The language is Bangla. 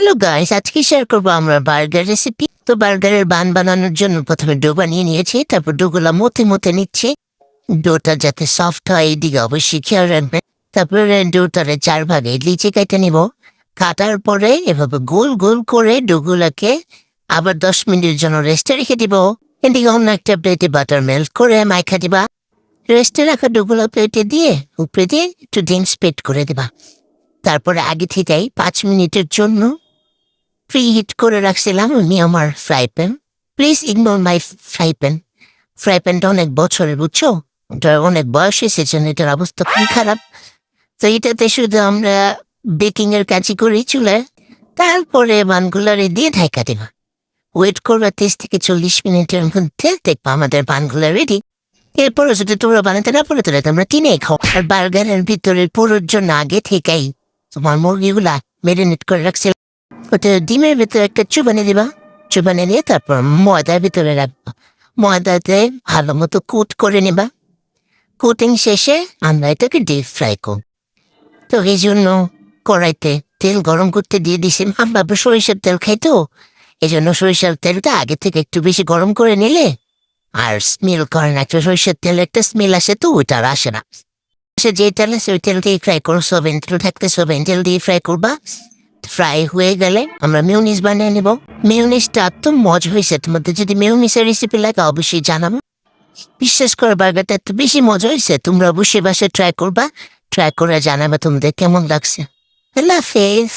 হ্যালো গাইস, আজকে শেয়ার করবো আমরা বার্গার রেসিপি। তো বার্গারের বান বানানোর জন্য প্রথমে ডো বানিয়ে নিয়েছি, তারপর ডোগুলা মতে মতে নিচ্ছি। ডোটা যাতে সফট হয় এইদিকে অবশ্যই খেয়াল রাখবে। তারপরে ডোটারে 4 ভাগে লিচে কেটে নিব। কাটার পরে এভাবে গোল গোল করে ডোগুলাকে আবার 10 মিনিটের জন্য রেস্টে রেখে দিব। এদিকে অন্য একটা প্লেটে বাটার মেল্ট করে মাইখা দিবা। রেস্টে রাখা ডোগুলা প্লেটে দিয়ে উপরে দিয়ে একটু ডিম স্প্রেড করে দিবা। তারপরে আগে থেকেই 5 মিনিটের জন্য প্রি হিট করে রাখছিলাম আমি আমার fry pan. Please ignore my fry pan. Fry প্যানটা অনেক বছরের, বুঝছো? ওটা অনেক বয়স এসেছে, এটার অবস্থা খুবই খারাপ। তো এটাতে শুধু আমরা বেকিং এর কাজই করি চুলায়। তারপরে বানগুলারে দিয়ে ঢাকা দেবা। ওয়েট করবা 30 থেকে 40 মিনিটের মধ্যে, দেখবা আমাদের বানগুলা রেডি। এরপরে যদি তোমরা বানাতে না পারো তাহলে তোমরা কিনে খাও। আর বার্গারের ভিতরে পুরোর জন্য আগে থেকেই তোমার মুরগিগুলা ম্যারিনেট করে রাখছে। ওটা ডিমের ভিতরে একটা চুবানি দিবা। চুবানি নিয়ে তারপর ময়দার ভিতরে রাখবা। ময়দাতে ভালো মতো কোট করে নিবা। কোটিং শেষে আমরা এটাকে ডিপ ফ্রাই করব। তো এই জন্য কড়াইতে তেল গরম করতে দিয়ে দিছি। আমরা সরিষার তেল খাই, তো এই জন্য সরিষার তেলটা আগে থেকে একটু বেশি গরম করে নিলে আর স্মেল করে না। সরিষার তেল একটা স্মেল আসে, তো ওইটা আর আসে না। সে যে তেল আছে ওই তেল দিয়ে ফ্রাই করো। সোভেন তেল থাকতে সোভেন তেল দিয়ে ফ্রাই করবা। ফ্রাই হয়ে গেলে আমরা মিউনিস বানিয়ে নেব। মিউনিসটা এত মজা হয়েছে, তোমাদের যদি মিউনিসের রেসিপি লাগে অবশ্যই জানাবো। বিশ্বাস করে বার্গারটা এত বেশি মজা হয়েছে, তোমরা অবশ্যই বাসায় ট্রাই করবা। ট্রাই করে জানাবে তোমাদের কেমন লাগছে। আল্লাহ হাফেজ।